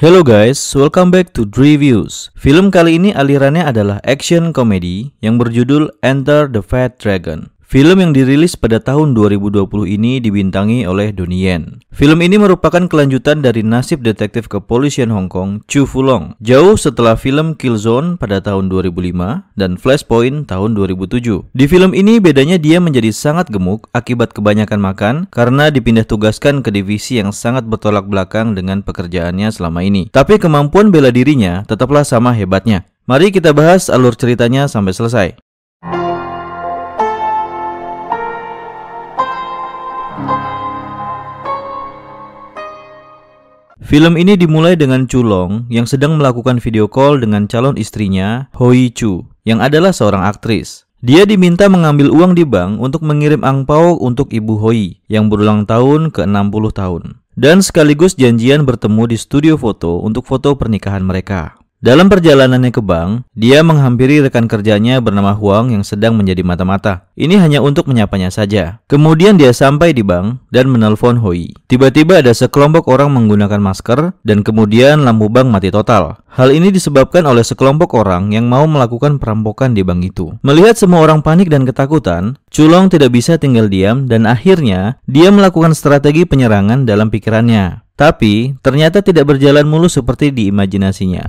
Hello guys, welcome back to Reviews. Film kali ini alirannya adalah action komedi yang berjudul Enter the Fat Dragon. Film yang dirilis pada tahun 2020 ini dibintangi oleh Donnie Yen. Film ini merupakan kelanjutan dari nasib detektif kepolisian Hong Kong Chu Fulong, jauh setelah film Killzone pada tahun 2005 dan Flashpoint tahun 2007. Di film ini bedanya dia menjadi sangat gemuk akibat kebanyakan makan karena dipindah tugaskan ke divisi yang sangat bertolak belakang dengan pekerjaannya selama ini. Tapi kemampuan bela dirinya tetaplah sama hebatnya. Mari kita bahas alur ceritanya sampai selesai. Film ini dimulai dengan Chu Long yang sedang melakukan video call dengan calon istrinya, Hoi Chu, yang adalah seorang aktris. Dia diminta mengambil uang di bank untuk mengirim angpau untuk Ibu Hoi yang berulang tahun ke-60 tahun. Dan sekaligus janjian bertemu di studio foto untuk foto pernikahan mereka. Dalam perjalanannya ke bank, dia menghampiri rekan kerjanya bernama Huang yang sedang menjadi mata-mata. Ini hanya untuk menyapanya saja. Kemudian dia sampai di bank dan menelpon Hoi. Tiba-tiba ada sekelompok orang menggunakan masker dan kemudian lampu bank mati total. Hal ini disebabkan oleh sekelompok orang yang mau melakukan perampokan di bank itu. Melihat semua orang panik dan ketakutan, Chu Long tidak bisa tinggal diam dan akhirnya dia melakukan strategi penyerangan dalam pikirannya. Tapi ternyata tidak berjalan mulus seperti diimajinasinya.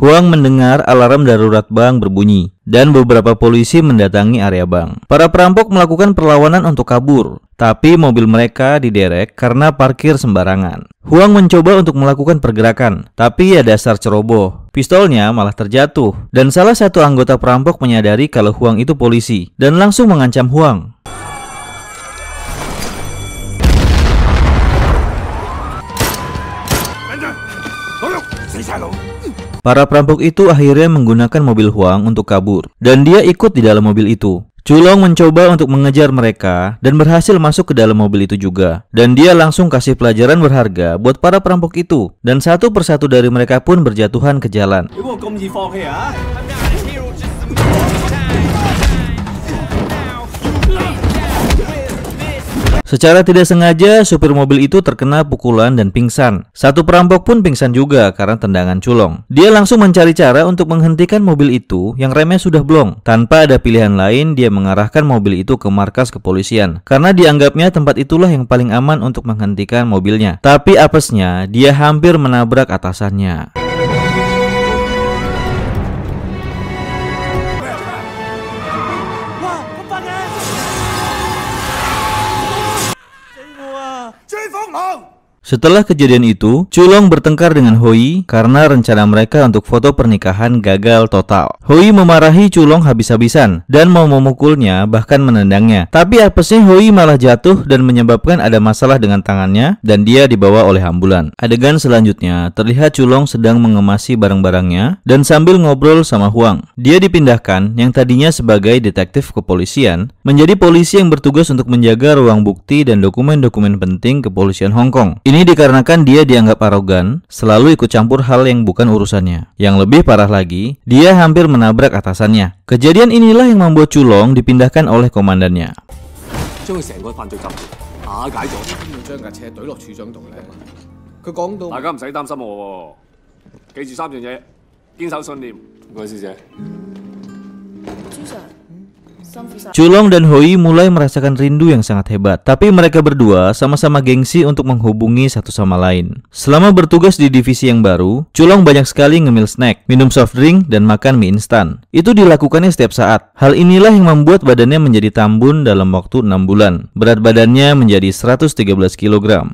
Huang mendengar alarm darurat bank berbunyi dan beberapa polisi mendatangi area bank. Para perampok melakukan perlawanan untuk kabur, tapi mobil mereka diderek karena parkir sembarangan. Huang mencoba untuk melakukan pergerakan, tapi ya dasar ceroboh. Pistolnya malah terjatuh dan salah satu anggota perampok menyadari kalau Huang itu polisi dan langsung mengancam Huang. Para perampok itu akhirnya menggunakan mobil Huang untuk kabur, dan dia ikut di dalam mobil itu. Chu Long mencoba untuk mengejar mereka dan berhasil masuk ke dalam mobil itu juga. Dan dia langsung kasih pelajaran berharga buat para perampok itu. Dan satu persatu dari mereka pun berjatuhan ke jalan. Secara tidak sengaja, supir mobil itu terkena pukulan dan pingsan. Satu perampok pun pingsan juga karena tendangan Chu Long. Dia langsung mencari cara untuk menghentikan mobil itu yang remnya sudah blong. Tanpa ada pilihan lain, dia mengarahkan mobil itu ke markas kepolisian. Karena dianggapnya tempat itulah yang paling aman untuk menghentikan mobilnya. Tapi apesnya, dia hampir menabrak atasannya. Setelah kejadian itu, Chu Long bertengkar dengan Hoi karena rencana mereka untuk foto pernikahan gagal total. Hoi memarahi Chu Long habis-habisan dan mau memukulnya bahkan menendangnya. Tapi apesnya Hoi malah jatuh dan menyebabkan ada masalah dengan tangannya dan dia dibawa oleh ambulan. Adegan selanjutnya terlihat Chu Long sedang mengemasi barang-barangnya dan sambil ngobrol sama Huang. Dia dipindahkan yang tadinya sebagai detektif kepolisian menjadi polisi yang bertugas untuk menjaga ruang bukti dan dokumen-dokumen penting kepolisian Hong Kong. Ini dikarenakan dia dianggap arogan, selalu ikut campur hal yang bukan urusannya. Yang lebih parah lagi, dia hampir menabrak atasannya. Kejadian inilah yang membuat Chu Long dipindahkan oleh komandannya. Chu Long dan Hoi mulai merasakan rindu yang sangat hebat, tapi mereka berdua sama-sama gengsi untuk menghubungi satu sama lain. Selama bertugas di divisi yang baru, Chu Long banyak sekali ngemil snack, minum soft drink, dan makan mie instan. Itu dilakukannya setiap saat. Hal inilah yang membuat badannya menjadi tambun dalam waktu 6 bulan. Berat badannya menjadi 113 kg.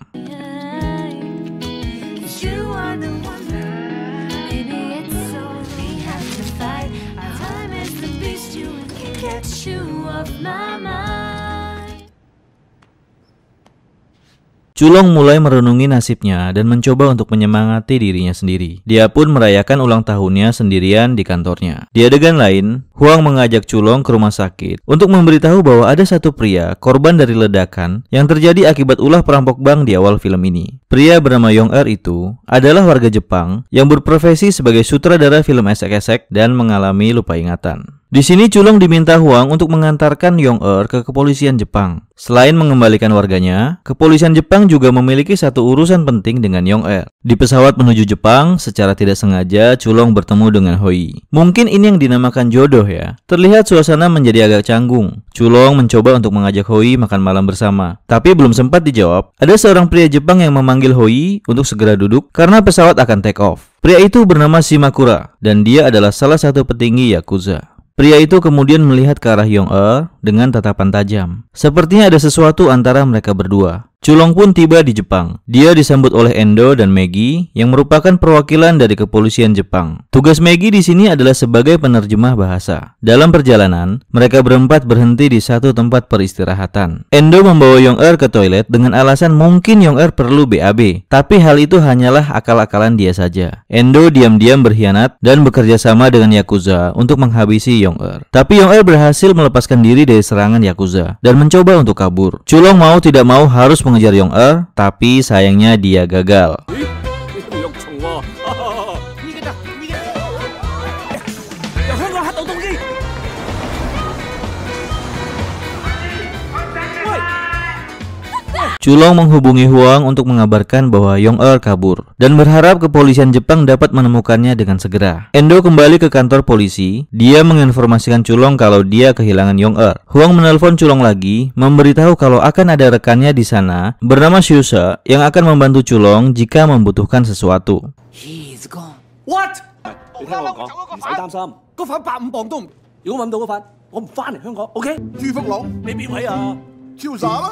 Chulong mulai merenungi nasibnya dan mencoba untuk menyemangati dirinya sendiri. Dia pun merayakan ulang tahunnya sendirian di kantornya. Di adegan lain, Huang mengajak Chulong ke rumah sakit untuk memberitahu bahwa ada satu pria korban dari ledakan yang terjadi akibat ulah perampok bank di awal film ini. Pria bernama Yong-er itu adalah warga Jepang yang berprofesi sebagai sutradara film esek-esek dan mengalami lupa ingatan. Di sini Chulong diminta Huang untuk mengantarkan Yong-er ke kepolisian Jepang. Selain mengembalikan warganya, kepolisian Jepang juga memiliki satu urusan penting dengan Yong-er. Di pesawat menuju Jepang, secara tidak sengaja Chulong bertemu dengan Hoi. Mungkin ini yang dinamakan jodoh ya. Terlihat suasana menjadi agak canggung. Chulong mencoba untuk mengajak Hoi makan malam bersama. Tapi belum sempat dijawab, ada seorang pria Jepang yang memanggil Hoi untuk segera duduk karena pesawat akan take off. Pria itu bernama Shimakura dan dia adalah salah satu petinggi Yakuza. Pria itu kemudian melihat ke arah Yong-er dengan tatapan tajam. Sepertinya ada sesuatu antara mereka berdua. Chulong pun tiba di Jepang. Dia disambut oleh Endo dan Maggie yang merupakan perwakilan dari kepolisian Jepang. Tugas Maggie di sini adalah sebagai penerjemah bahasa. Dalam perjalanan, mereka berempat berhenti di satu tempat peristirahatan. Endo membawa Yong-er ke toilet dengan alasan mungkin Yong-er perlu BAB, tapi hal itu hanyalah akal-akalan dia saja. Endo diam-diam berkhianat dan bekerja sama dengan Yakuza untuk menghabisi Yong-er. Tapi Yong-er berhasil melepaskan diri dari serangan Yakuza dan mencoba untuk kabur. Chulong mau tidak mau harus mengejar Yong-er, tapi sayangnya dia gagal. Chulong menghubungi Huang untuk mengabarkan bahwa Yong-er kabur dan berharap kepolisian Jepang dapat menemukannya dengan segera. Endo kembali ke kantor polisi. Dia menginformasikan Chulong kalau dia kehilangan Yong-er. Huang menelpon Chulong lagi, memberitahu kalau akan ada rekannya di sana bernama Xiusa yang akan membantu Chulong jika membutuhkan sesuatu. He's gone. What? 你聽我講，唔使擔心，嗰份150磅都唔，如果揾到嗰份，我唔翻嚟香港，OK？朱福龍，你邊位啊？超傻啦！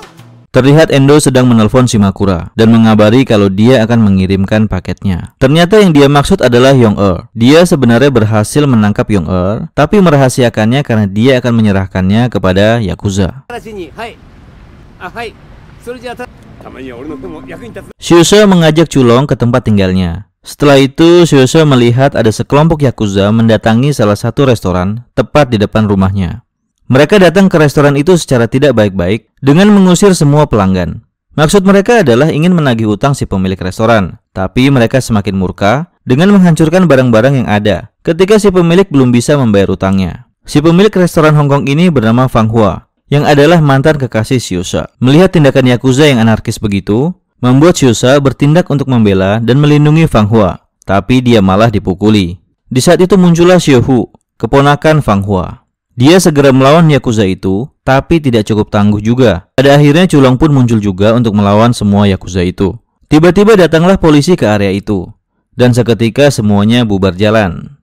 Terlihat Endo sedang menelpon Shimakura dan mengabari kalau dia akan mengirimkan paketnya. Ternyata yang dia maksud adalah Yong-er. Dia sebenarnya berhasil menangkap Yong-er, tapi merahasiakannya karena dia akan menyerahkannya kepada Yakuza. Xiusa mengajak Chulong ke tempat tinggalnya. Setelah itu, Xiusa melihat ada sekelompok Yakuza mendatangi salah satu restoran tepat di depan rumahnya. Mereka datang ke restoran itu secara tidak baik-baik dengan mengusir semua pelanggan. Maksud mereka adalah ingin menagih utang si pemilik restoran. Tapi mereka semakin murka dengan menghancurkan barang-barang yang ada ketika si pemilik belum bisa membayar utangnya. Si pemilik restoran Hongkong ini bernama Fang Hua, yang adalah mantan kekasih Xiusa. Melihat tindakan Yakuza yang anarkis begitu, membuat Xiusa bertindak untuk membela dan melindungi Fang Hua. Tapi dia malah dipukuli. Di saat itu muncullah Xiu Hu, keponakan Fang Hua. Dia segera melawan Yakuza itu, tapi tidak cukup tangguh juga. Pada akhirnya Chulong pun muncul juga untuk melawan semua Yakuza itu. Tiba-tiba datanglah polisi ke area itu, dan seketika semuanya bubar jalan.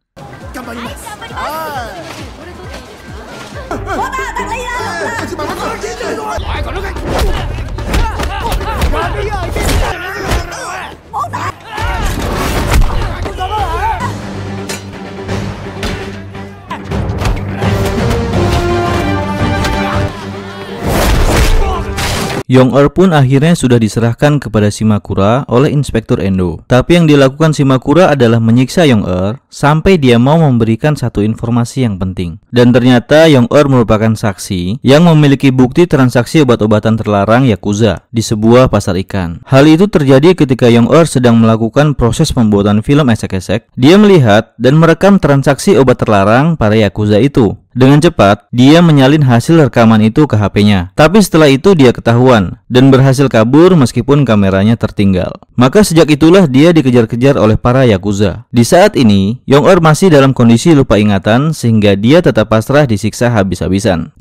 Yong-er pun akhirnya sudah diserahkan kepada Shimakura oleh Inspektur Endo. Tapi yang dilakukan Shimakura adalah menyiksa Yong-er sampai dia mau memberikan satu informasi yang penting. Dan ternyata Yong-er merupakan saksi yang memiliki bukti transaksi obat-obatan terlarang Yakuza di sebuah pasar ikan. Hal itu terjadi ketika Yong-er sedang melakukan proses pembuatan film esek-esek. Dia melihat dan merekam transaksi obat terlarang para Yakuza itu. Dengan cepat, dia menyalin hasil rekaman itu ke HP-nya. Tapi setelah itu dia ketahuan dan berhasil kabur meskipun kameranya tertinggal. Maka sejak itulah dia dikejar-kejar oleh para Yakuza. Di saat ini, Yong-er masih dalam kondisi lupa ingatan sehingga dia tetap pasrah disiksa habis-habisan.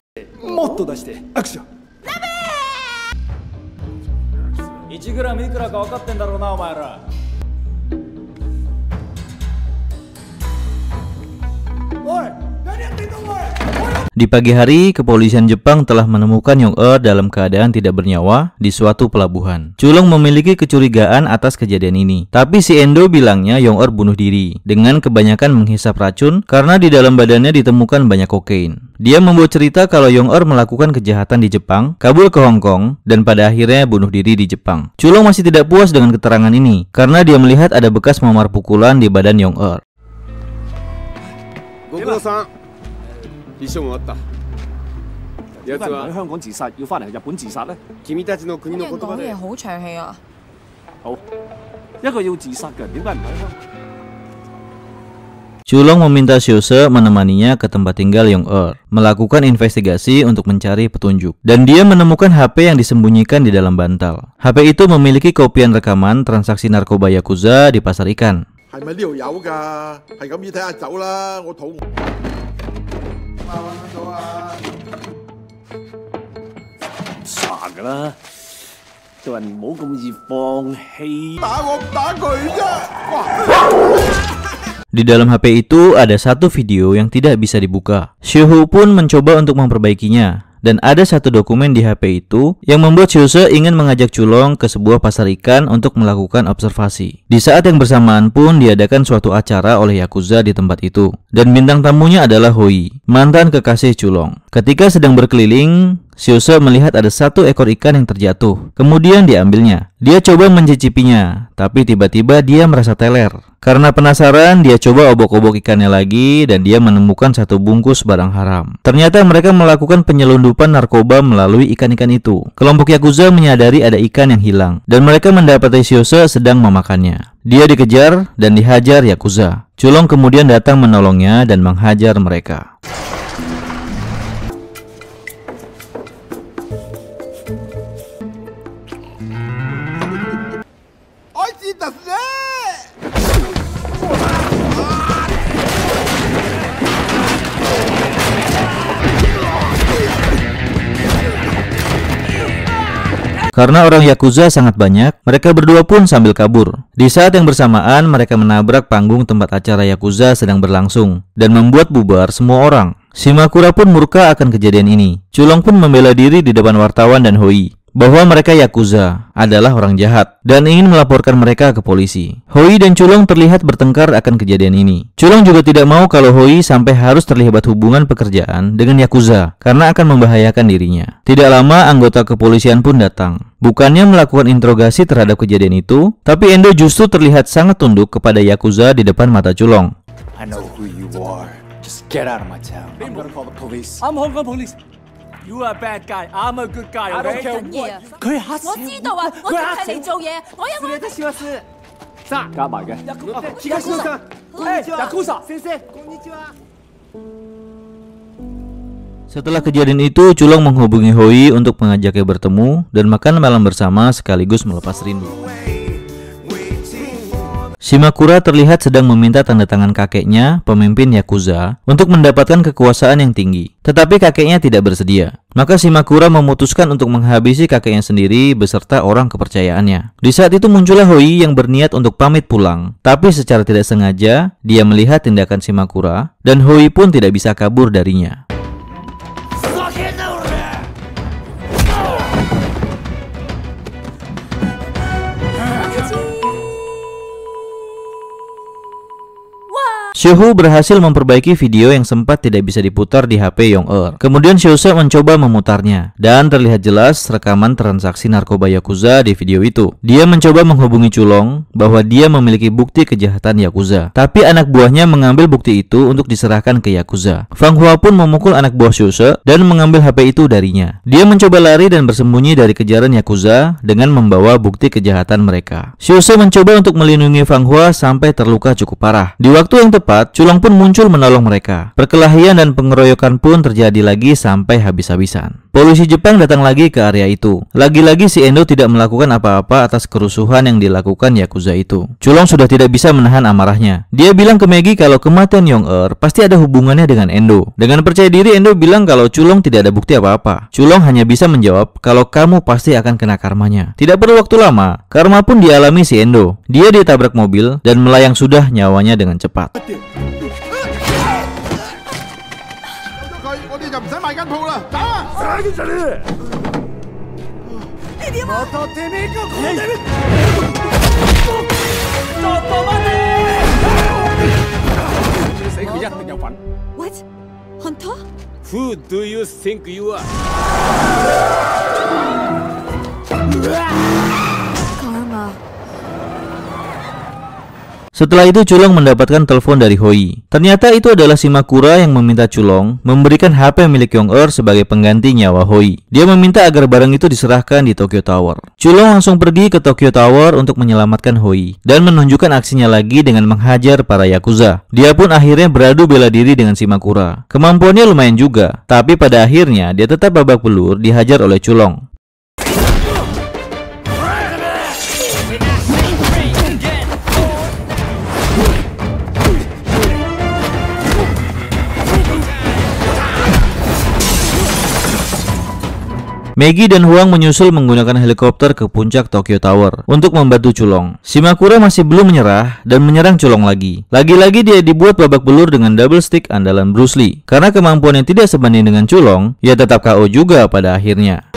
Di pagi hari, kepolisian Jepang telah menemukan Yong-er dalam keadaan tidak bernyawa di suatu pelabuhan. Chulong memiliki kecurigaan atas kejadian ini, tapi si Endo bilangnya Yong-er bunuh diri dengan kebanyakan menghisap racun karena di dalam badannya ditemukan banyak kokain. Dia membuat cerita kalau Yong-er melakukan kejahatan di Jepang, kabur ke Hong Kong, dan pada akhirnya bunuh diri di Jepang. Chulong masih tidak puas dengan keterangan ini karena dia melihat ada bekas memar pukulan di badan Yong-er. 一緒もあったやつは喺香港自殺，要翻嚟日本自殺咧？君たちの国の言葉で嘢好長氣啊！好，一個要自殺嘅人點解唔喺香港？ Chulong meminta Xiuse menemaninya ke tempat tinggal Yong-er, melakukan investigasi untuk mencari petunjuk. Dan dia menemukan HP yang disembunyikan di dalam bantal. HP itu memiliki kopian rekaman transaksi narkoba Yakuza di pasar ikan. 係咪呢度有㗎？係咁，要睇下走啦，我肚餓。揾到啊！傻㗎啦，做人唔好咁易放棄。打我唔打佢啫！哇！ Di dalam HP itu ada satu video yang tidak bisa dibuka. Xiuhu pun mencoba untuk memperbaikinya. Dan ada satu dokumen di HP itu yang membuat Xiuse ingin mengajak Chulong ke sebuah pasar ikan untuk melakukan observasi. Di saat yang bersamaan pun diadakan suatu acara oleh Yakuza di tempat itu. Dan bintang tamunya adalah Hoi, mantan kekasih Chulong. Ketika sedang berkeliling, Xiuse melihat ada satu ekor ikan yang terjatuh. Kemudian diambilnya. Dia coba mencicipinya, tapi tiba-tiba dia merasa teler. Karena penasaran, dia coba obok-obok ikannya lagi dan dia menemukan satu bungkus barang haram. Ternyata mereka melakukan penyelundupan narkoba melalui ikan-ikan itu. Kelompok Yakuza menyadari ada ikan yang hilang dan mereka mendapati Xiuse sedang memakannya. Dia dikejar dan dihajar Yakuza. Chulong kemudian datang menolongnya dan menghajar mereka. Karena orang Yakuza sangat banyak, mereka berdua pun sambil kabur. Di saat yang bersamaan, mereka menabrak panggung tempat acara Yakuza sedang berlangsung dan membuat bubar semua orang. Shimakura pun murka akan kejadian ini. Chulong pun membela diri di depan wartawan dan Hoi bahwa mereka Yakuza adalah orang jahat dan ingin melaporkan mereka ke polisi. Hoi dan Chulong terlihat bertengkar akan kejadian ini. Chulong juga tidak mau kalau Hoi sampai harus terlibat hubungan pekerjaan dengan Yakuza karena akan membahayakan dirinya. Tidak lama anggota kepolisian pun datang. Bukannya melakukan interogasi terhadap kejadian itu, tapi Endo justru terlihat sangat tunduk kepada Yakuza di depan mata Chulong. I know who you are. Just get out of my town. I'm gonna call the police. I'm Hong Kong police. You are a bad guy. I'm a good guy. I don't Okay? care 嘢啊！佢係黑我知道啊，我淨係嚟做嘢，我有冇？少一絲，加埋嘅。Yakuza，先生。 Setelah kejadian itu, Chulong menghubungi Hoi untuk mengajaknya bertemu dan makan malam bersama sekaligus melepas rindu. Shimakura terlihat sedang meminta tanda tangan kakeknya, pemimpin Yakuza, untuk mendapatkan kekuasaan yang tinggi. Tetapi kakeknya tidak bersedia. Maka Shimakura memutuskan untuk menghabisi kakeknya sendiri beserta orang kepercayaannya. Di saat itu muncullah Hoi yang berniat untuk pamit pulang. Tapi secara tidak sengaja, dia melihat tindakan Shimakura dan Hoi pun tidak bisa kabur darinya. Xiuhu berhasil memperbaiki video yang sempat tidak bisa diputar di HP Yong-er. Kemudian Xiuse mencoba memutarnya dan terlihat jelas rekaman transaksi narkoba Yakuza di video itu. Dia mencoba menghubungi Chulong bahwa dia memiliki bukti kejahatan Yakuza, tapi anak buahnya mengambil bukti itu untuk diserahkan ke Yakuza. Fang Hua pun memukul anak buah Xiuse dan mengambil HP itu darinya. Dia mencoba lari dan bersembunyi dari kejaran Yakuza dengan membawa bukti kejahatan mereka. Xiuse mencoba untuk melindungi Fang Hua sampai terluka cukup parah. Di waktu yang tepat, Chulong pun muncul menolong mereka. Perkelahian dan pengeroyokan pun terjadi lagi sampai habis-habisan. Polisi Jepang datang lagi ke area itu. Lagi-lagi si Endo tidak melakukan apa-apa atas kerusuhan yang dilakukan Yakuza itu. Chulong sudah tidak bisa menahan amarahnya. Dia bilang ke Maggie kalau kematian Yong-er pasti ada hubungannya dengan Endo. Dengan percaya diri, Endo bilang kalau Chulong tidak ada bukti apa-apa. Chulong hanya bisa menjawab kalau kamu pasti akan kena karmanya. Tidak perlu waktu lama, karma pun dialami si Endo. Dia ditabrak mobil dan melayang sudah nyawanya dengan cepat. 佢，我哋就唔使賣間鋪啦，走啊！使嘅啫你。你點啊？我哋呢個你死佢一定有份。 What？本當？ Who do you think you are? Karma。 Setelah itu Culong mendapatkan telepon dari Hoi. Ternyata itu adalah Shimakura yang meminta Culong memberikan HP milik Yong-er sebagai pengganti nyawa Hoi. Dia meminta agar barang itu diserahkan di Tokyo Tower. Culong langsung pergi ke Tokyo Tower untuk menyelamatkan Hoi dan menunjukkan aksinya lagi dengan menghajar para Yakuza. Dia pun akhirnya beradu bela diri dengan Shimakura. Kemampuannya lumayan juga, tapi pada akhirnya dia tetap babak belur dihajar oleh Culong. Maggie dan Huang menyusul menggunakan helikopter ke puncak Tokyo Tower untuk membantu Culong. Shimakura masih belum menyerah dan menyerang Culong lagi. Lagi-lagi dia dibuat babak belur dengan double stick andalan Bruce Lee. Karena kemampuan yang tidak sebanding dengan Culong, ia tetap KO juga pada akhirnya.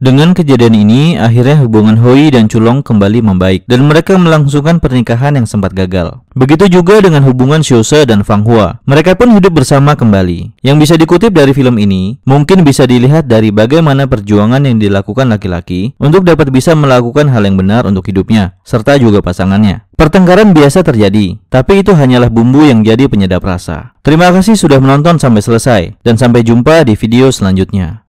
Dengan kejadian ini, akhirnya hubungan Hoi dan Culong kembali membaik dan mereka melangsungkan pernikahan yang sempat gagal. Begitu juga dengan hubungan Shose dan Fang Hua. Mereka pun hidup bersama kembali. Yang bisa dikutip dari film ini, mungkin bisa dilihat dari bagaimana perjuangan yang dilakukan laki-laki untuk dapat bisa melakukan hal yang benar untuk hidupnya, serta juga pasangannya. Pertengkaran biasa terjadi, tapi itu hanyalah bumbu yang jadi penyedap rasa. Terima kasih sudah menonton sampai selesai, dan sampai jumpa di video selanjutnya.